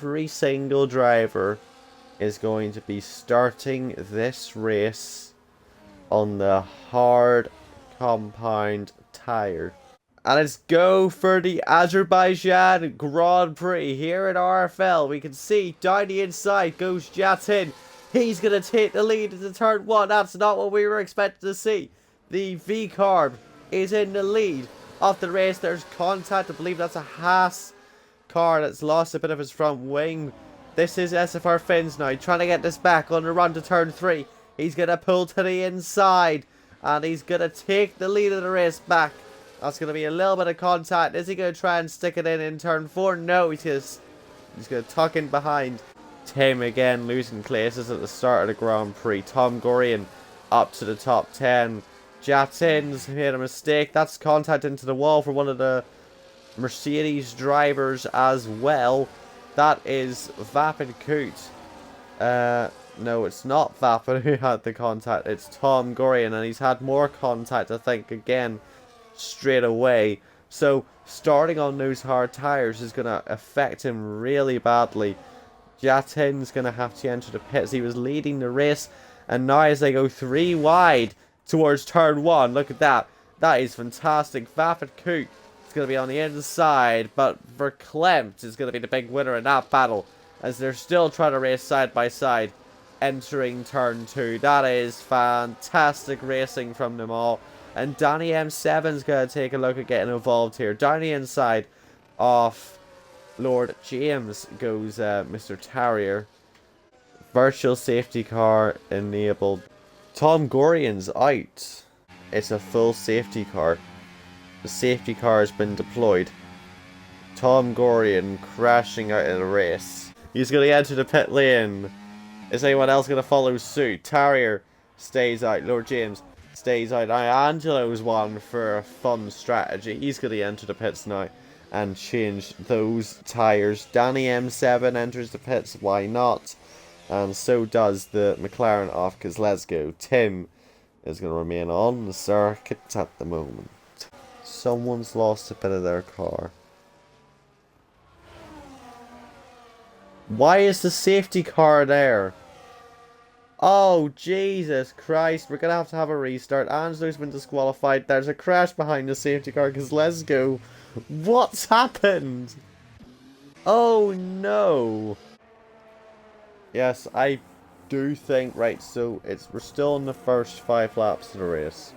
every single driver is going to be starting this race on the hard compound tire. And let's go for the Azerbaijan Grand Prix here at RFL. We can see down the inside goes Jatin. He's going to take the lead into turn 1. That's not what we were expecting to see. The V-Carb is in the lead of the race. There's contact. I believe that's a Haas car that's lost a bit of his front wing. This is SFR Fins now, trying to get this back on the run to turn 3. He's going to pull to the inside, and he's going to take the lead of the race back. That's going to be a little bit of contact. Is he going to try and stick it in turn 4? No, he's going to tuck in behind. Tim again losing places at the start of the Grand Prix. Tom Gorian up to the top 10. Jatin's made a mistake. That's contact into the wall for one of the Mercedes drivers as well. That is Vapid Coot. No, it's not Vapid who had the contact. It's Tom Gorian, and he's had more contact, I think, again, straight away. So, starting on those hard tires is going to affect him really badly. Jatin's going to have to enter the pits. He was leading the race, and now as they go 3 wide towards turn 1, look at that. That is fantastic. Vapid Coot is going to be on the inside, but Verklempt is going to be the big winner in that battle, as they're still trying to race side by side, entering turn 2. That is fantastic racing from them all. And Danny M7 is going to take a look at getting involved here. Down the inside of Lord James goes Mr. Tarrier. Virtual safety car enabled. Tom Gorian's out. It's a full safety car. The safety car has been deployed. Tom Gorian crashing out of the race. He's going to enter the pit lane. Is anyone else going to follow suit? Tarrier stays out. Lord James stays out. Now Angelo's one for a fun strategy. He's going to enter the pits now and change those tires. Danny M7 enters the pits. Why not? And so does the McLaren off Kozlezgo. Tim is going to remain on the circuit at the moment. Someone's lost a bit of their car. Why is the safety car there? Oh, Jesus Christ. We're going to have a restart. Angelo's been disqualified. There's a crash behind the safety car. Kozlezgo. What's happened? Oh, no. Yes, I do think, right, so we're still in the first 5 laps of the race.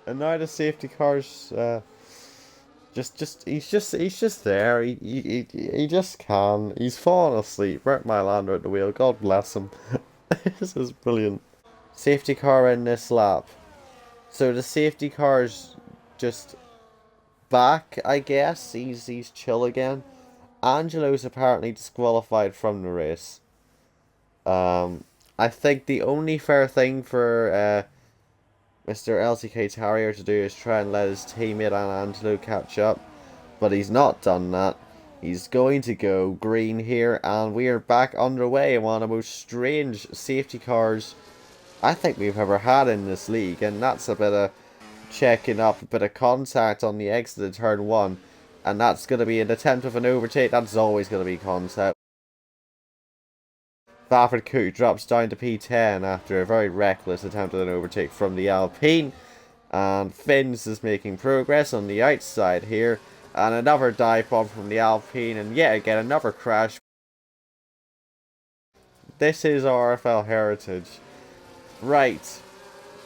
And now the safety car's he's just there. He just can. He's fallen asleep. Bert Mylander at the wheel. God bless him. This is brilliant. Safety car in this lap. So the safety car's just back, I guess. He's chill again. Angelo's apparently disqualified from the race. I think the only fair thing for Mr. LTK Tarrier to do is try and let his teammate Angelo catch up, but he's not done that. He's going to go green here, and we are back underway in one of the most strange safety cars I think we've ever had in this league, and that's a bit of checking up, a bit of contact on the exit of turn 1, and that's going to be an attempt of an overtake. That's always going to be contact. Vapid Coot drops down to P10 after a very reckless attempt at an overtake from the Alpine. And Fins is making progress on the outside here. And another dive bomb from the Alpine, and yet again another crash. This is RFL heritage. Right.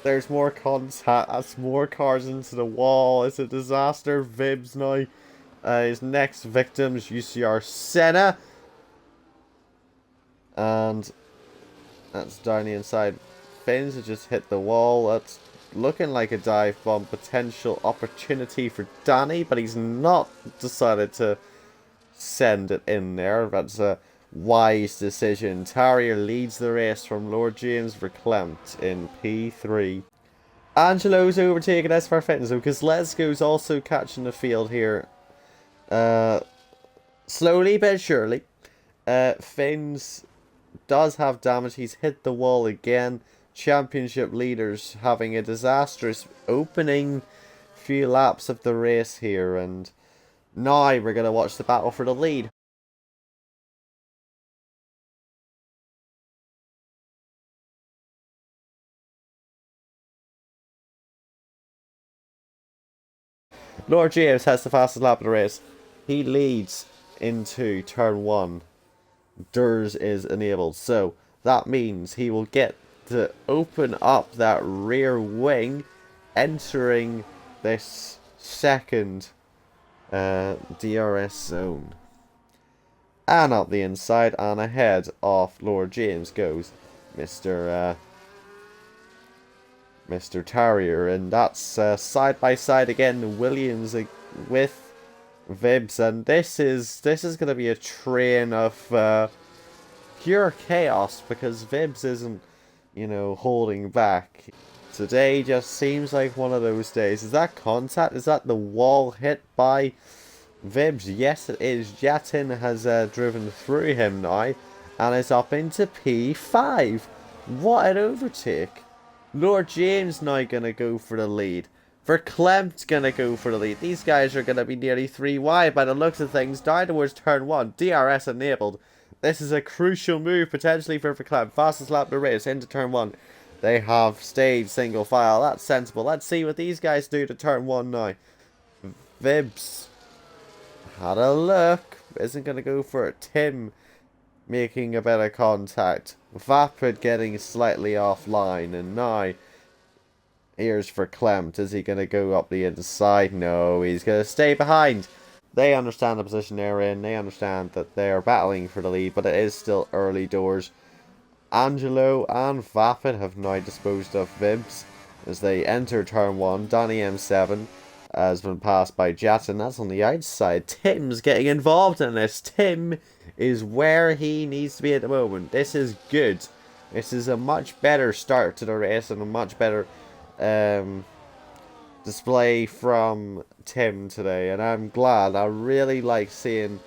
There's more contact. That's more cars into the wall. It's a disaster. Vibs now. His next victim is UCR Senna. And that's down the inside. Fins have just hit the wall. That's looking like a dive bomb potential opportunity for Danny, but he's not decided to send it in there. That's a wise decision. Tarrier leads the race from Lord James Verklempt in P3. Angelo's overtaken SFR Fitness, because Kozlezgo's also catching the field here. Slowly but surely. Fins does have damage. He's hit the wall again. Championship leaders having a disastrous opening few laps of the race here, and now we're going to watch the battle for the lead. Lord James has the fastest lap of the race. He leads into turn 1. DRS is enabled, so that means he will get to open up that rear wing, entering this second DRS zone. And up the inside and ahead of Lord James goes Mr. Tarrier, and that's side by side again, Williams with Vibs, and this is going to be a train of pure chaos because Vibs isn't, you know, holding back. Today just seems like one of those days. Is that contact? Is that the wall hit by Vibs? Yes, it is. Jatin has driven through him now and is up into P5. What an overtake. Lord James now going to go for the lead. Verklempt going to go for the lead. These guys are going to be nearly 3 wide by the looks of things. Down towards turn 1. DRS enabled. This is a crucial move potentially for Verklempt. Fastest lap of the race into turn 1. They have stayed single file. That's sensible. Let's see what these guys do to turn 1 now. Vibs had a look. Isn't going to go for it. Tim making a better contact. Vapid getting slightly offline. And now here's Verklempt. Is he going to go up the inside? No, he's going to stay behind. They understand the position they're in. They understand that they're battling for the lead, but it is still early doors. Angelo and Vapid have now disposed of Vibs as they enter turn 1. Donny M7 has been passed by Jatin. That's on the outside. Tim's getting involved in this. Tim is where he needs to be at the moment. This is good. This is a much better start to the race and a much better display from Tim today, and I'm glad. I really like seeing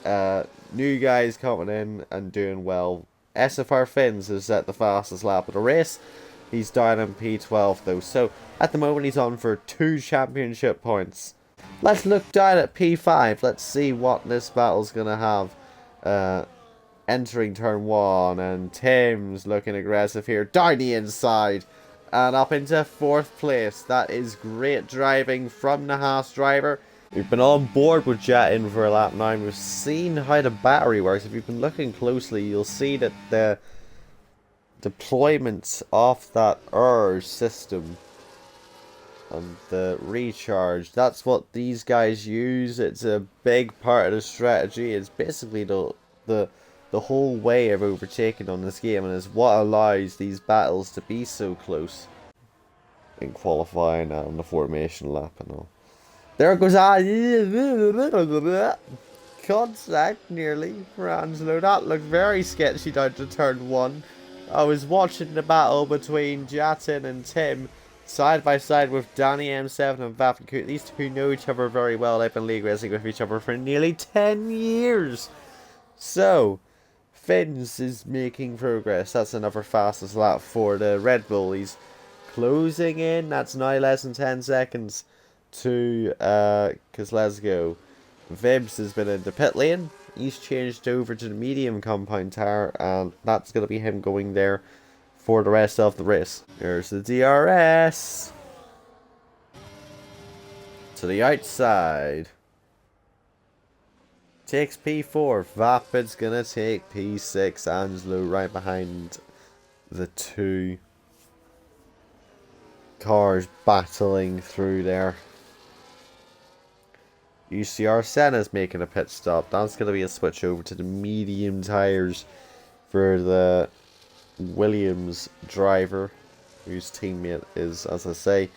new guys coming in and doing well. SFR Finns is at the fastest lap of the race. He's down in P12 though, so at the moment he's on for 2 championship points. Let's look down at P5. Let's see what this battle's gonna have. Entering turn 1, and Tim's looking aggressive here. Down the inside and up into 4th place. That is great driving from the Haas driver. We've been on board with Jatin for a lap now. We've seen how the battery works. If you've been looking closely, you'll see that the deployment of that system and the recharge, that's what these guys use. It's a big part of the strategy. It's basically the whole way of overtaking on this game, and is what allows these battles to be so close in qualifying and on the formation lap and all. There goes contact nearly for Angelo. That looked very sketchy down to turn 1. I was watching the battle between Jatin and Tim side by side with Danny M7 and Vapid. These two know each other very well. They've been league racing with each other for nearly 10 years. So Finns is making progress. That's another fastest lap for the Red Bull. He's closing in. That's now less than 10 seconds to Kozlezgo. Vibs has been in the pit lane. He's changed over to the medium compound tire, and that's going to be him going there for the rest of the race. There's the DRS to the outside. Takes P4. Vapid's gonna take P6. Angelo right behind the 2 cars battling through there. UCR Senna's making a pit stop. That's gonna be a switch over to the medium tires for the Williams driver, whose teammate is, as I say,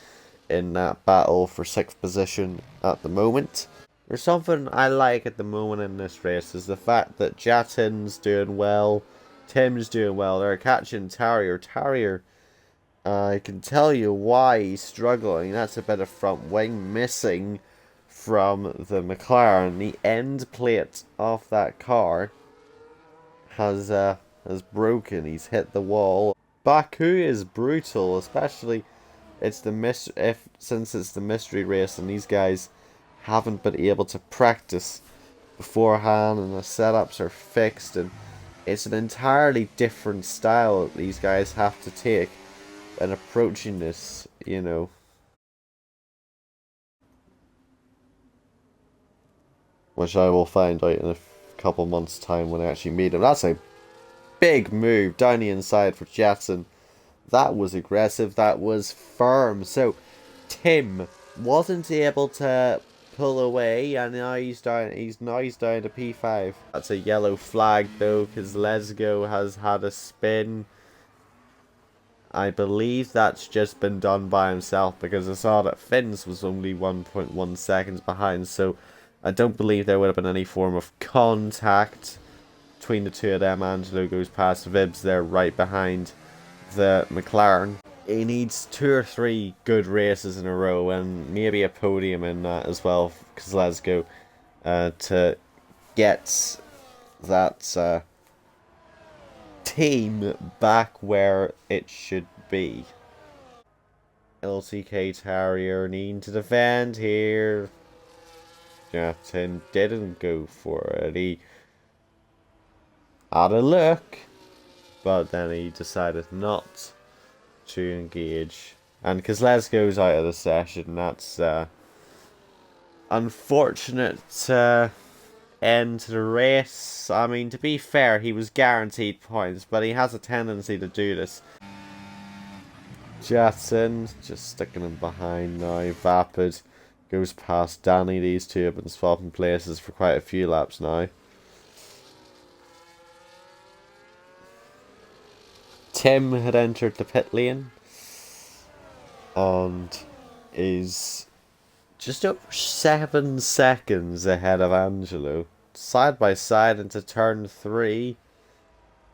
in that battle for 6th position at the moment. There's something I like at the moment in this race is the fact that Jatin's doing well, Tim's doing well. They're catching Tarrier. Tarrier, I can tell you why he's struggling. That's a bit of front wing missing from the McLaren. The end plate of that car has broken. He's hit the wall. Baku is brutal, especially since it's the mystery race and these guys haven't been able to practice beforehand and the setups are fixed, and it's an entirely different style that these guys have to take when approaching this, you know. which I will find out in a couple months' time when I actually meet him. That's a big move down the inside for Jetson. That was aggressive. That was firm. So Tim wasn't able to pull away, and now he's down. He's down to P5. That's a yellow flag though, because Lesgo has had a spin. I believe that's just been done by himself, because I saw that Finn's was only 1.1 seconds behind. So I don't believe there would have been any form of contact between the two of them. Angelo goes past Vibs there, right behind the McLaren. He needs 2 or 3 good races in a row, and maybe a podium in that as well, because let's go to get that team back where it should be. LCK Terrier needing to defend here. Jatin didn't go for it. He had a look, but then he decided not to engage. And because Lesgo's out of the session, that's unfortunate end to the race. I mean, to be fair, he was guaranteed points, but he has a tendency to do this. Jetson just sticking him behind now. Vapid goes past Danny. These two have been swapping places for quite a few laps now. Tim had entered the pit lane and is just over 7 seconds ahead of Angelo. Side by side into turn 3.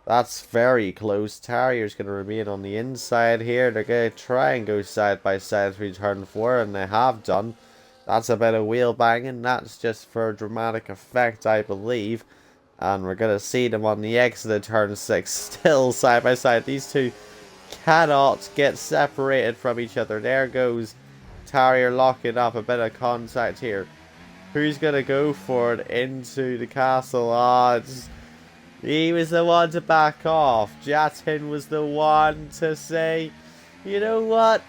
That's very close. Terrier's going to remain on the inside here. They're going to try and go side by side through turn 4, and they have done. That's a bit of wheel banging. That's just for dramatic effect, I believe. And we're going to see them on the exit of turn 6, still side by side. These two cannot get separated from each other. There goes Terrier locking up. A bit of contact here. Who's going to go for it into the castle? He was the one to back off. Jatin was the one to say, you know what?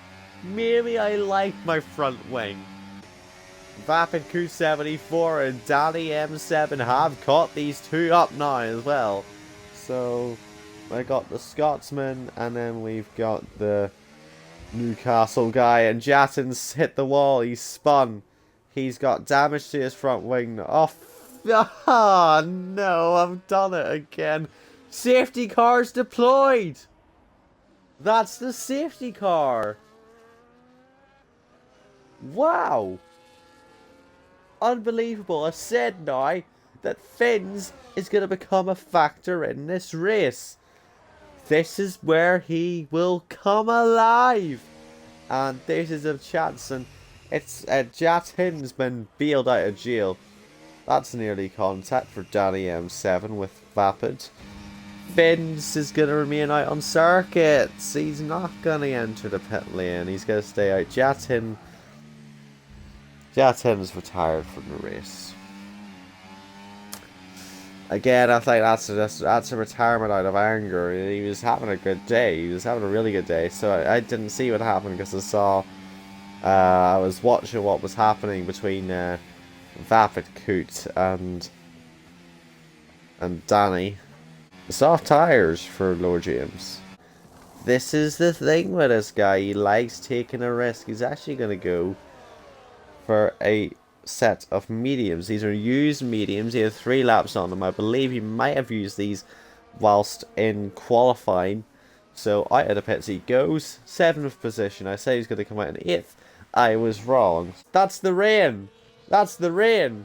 Maybe I like my front wing. Vapid Q74 and Danny M7 have caught these two up now as well. So I got the Scotsman, and then we've got the Newcastle guy, and Jatin's hit the wall. He's spun. He's got damage to his front wing. Oh no, I've done it again. Safety car's deployed. That's the safety car. Wow. Unbelievable. I said now that Finns is going to become a factor in this race. This is where he will come alive. And this is a chance. And it's Jatin's been bailed out of jail. That's nearly contact for Danny M7 with Vapid. Finns is going to remain out on circuits. He's not going to enter the pit lane. He's going to stay out. Jatin's retired from the race. Again, I think that's a retirement out of anger. He was having a good day. He was having a really good day. So I didn't see what happened because I was watching what was happening between Vapid Coot and Danny. Soft tires for Lord James. This is the thing with this guy. He likes taking a risk. He's actually going to go for a set of mediums. These are used mediums. He had 3 laps on them. I believe he might have used these whilst in qualifying. So out of the pits he goes. 7th position. I say he's going to come out in 8th. I was wrong. That's the rain. That's the rain.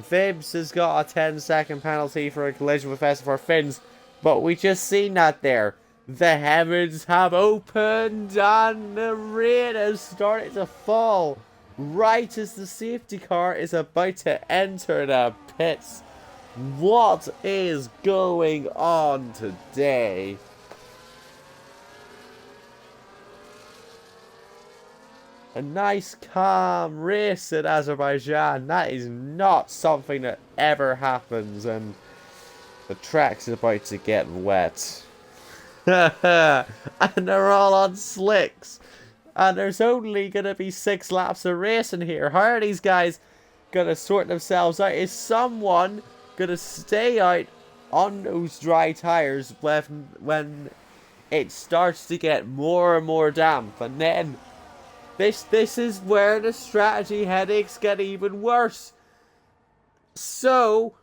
Vibs has got a 10-second penalty for a collision with S4 Finns. But we just seen that there. The heavens have opened and the rain has started to fall. Right as the safety car is about to enter the pits. What is going on today? A nice calm race in Azerbaijan. That is not something that ever happens, and the track's about to get wet. And they're all on slicks. And there's only going to be 6 laps of racing here. How are these guys going to sort themselves out. Is someone going to stay out on those dry tires when it starts to get more and more damp? And then this is where the strategy headaches get even worse. So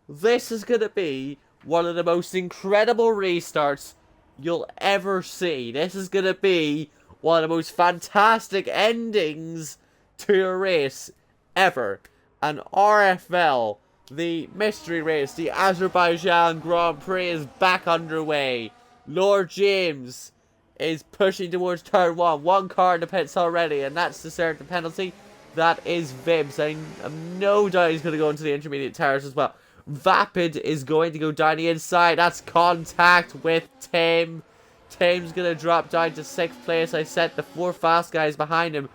this is going to be one of the most incredible restarts you'll ever see. This is going to be one of the most fantastic endings to a race ever. And RFL, the mystery race, the Azerbaijan Grand Prix, is back underway. Lord James is pushing towards turn 1. One car in the pits already, and that's to serve the penalty. That is Vibs. I have no doubt he's going to go into the intermediate tires as well. Vapid is going to go down the inside. That's contact with Tim. Tim's going to drop down to 6th place. I said the 4 fast guys behind him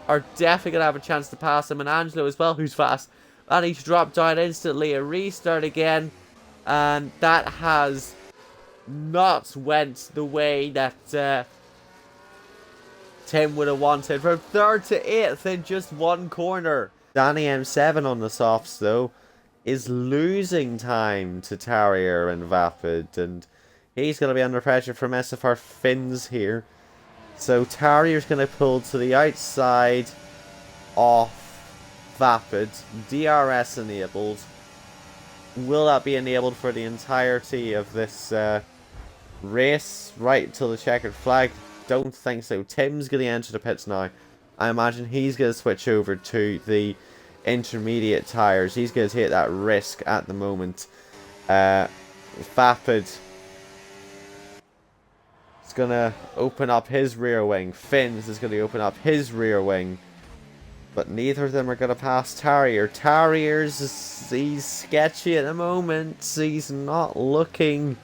are definitely going to have a chance to pass him. And Angelo as well, who's fast. And he's dropped down instantly. A restart again. And that has not went the way that Tim would have wanted. From 3rd to 8th in just one corner. Danny M7 on the softs though is losing time to Tarrier and Vapid, and he's going to be under pressure from SFR Fins here. So Tarrier's going to pull to the outside off Vapid. DRS enabled. Will that be enabled for the entirety of this race right till the checkered flag? Don't think so. Tim's going to enter the pits now. I imagine he's going to switch over to the intermediate tires. He's going to take that risk at the moment. Vapid is going to open up his rear wing. Fins is going to open up his rear wing. But neither of them are going to pass Tarrier. He's sketchy at the moment. He's not looking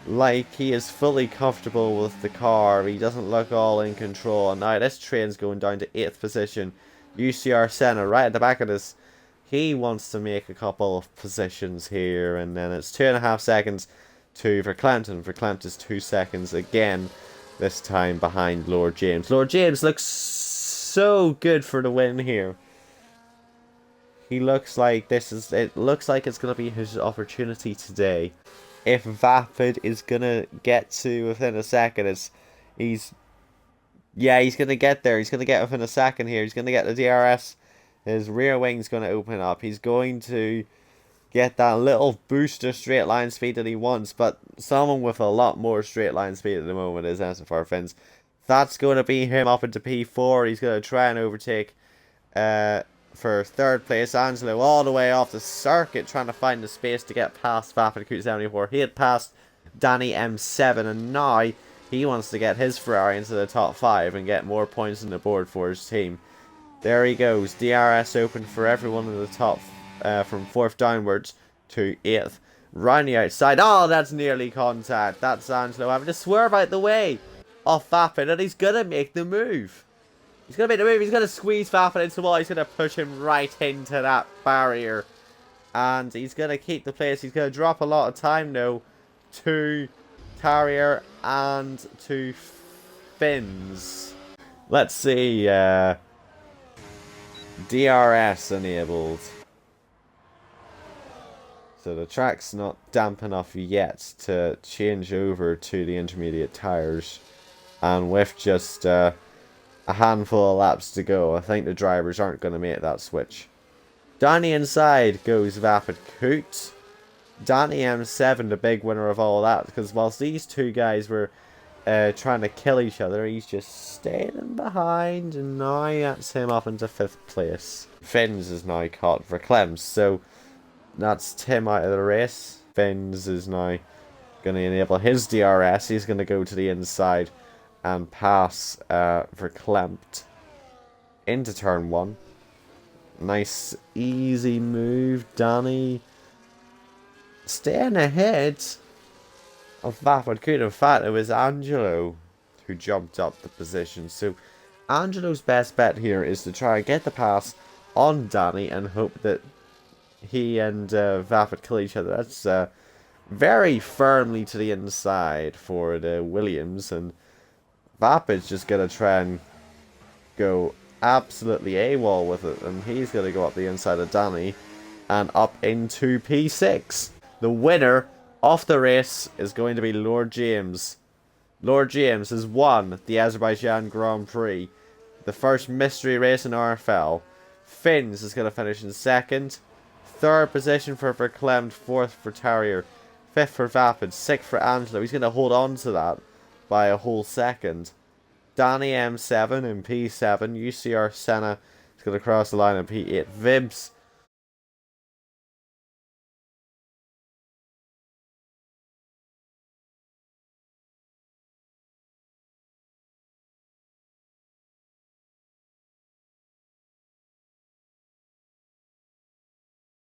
like he is fully comfortable with the car. He doesn't look all in control. And now this train's going down to 8th position. UCR Senna right at the back of this. He wants to make a couple of positions here. And then it's 2.5 seconds to Verklempt. And Verklempt is 2 seconds again. This time behind Lord James. Lord James looks so good for the win here. He looks like it looks like it's going to be his opportunity today. If Vapid is going to get to within a second, he's going to get there. He's going to get within a second here. He's going to get the DRS. His rear wing's going to open up. He's going to get that little booster straight line speed that he wants. But someone with a lot more straight line speed at the moment is SFR Fins. That's going to be him up into P4. He's going to try and overtake for 3rd place. Angelo all the way off the circuit trying to find the space to get past Vapid Coot 74. He had passed Danny M7 and now he wants to get his Ferrari into the top 5 and get more points on the board for his team. There he goes. DRS open for everyone in the top from 4th downwards to 8th. Round the outside. Oh, that's nearly contact. That's Angelo having to swerve out the way off Vapid, and he's going to make the move. He's going to make the move. He's going to squeeze Vapid into the wall. He's going to push him right into that barrier. And he's going to keep the place. He's going to drop a lot of time, though, to Tarrier and to Fins. Let's see. DRS enabled. So the track's not damp enough yet to change over to the intermediate tires. And with just a handful of laps to go, I think the drivers aren't going to make that switch. Down the inside goes Vapid Coot. Danny M7, the big winner of all that, because whilst these two guys were trying to kill each other, he's just staying behind, and now that's him up into 5th place. Fins is now caught for Clems, so that's Tim out of the race. Fins is now going to enable his DRS. He's going to go to the inside and pass Verklempt into turn 1. Nice, easy move. Danny staying ahead of Vapid Coot. In fact, it was Angelo who jumped up the position. So Angelo's best bet here is to try and get the pass on Danny and hope that he and Vapid kill each other. That's very firmly to the inside for the Williams, and Vapid's just going to try and go absolutely AWOL with it, and he's going to go up the inside of Danny and up into P6. The winner of the race is going to be Lord James. Lord James has won the Azerbaijan Grand Prix, the first mystery race in RFL. Finns is going to finish in second. Third position for Verklempt, fourth for Terrier, fifth for Vapid, sixth for Angelo. He's going to hold on to that by a whole second. Danny M7 in P7. UCR Senna is going to cross the line in P8. Vibs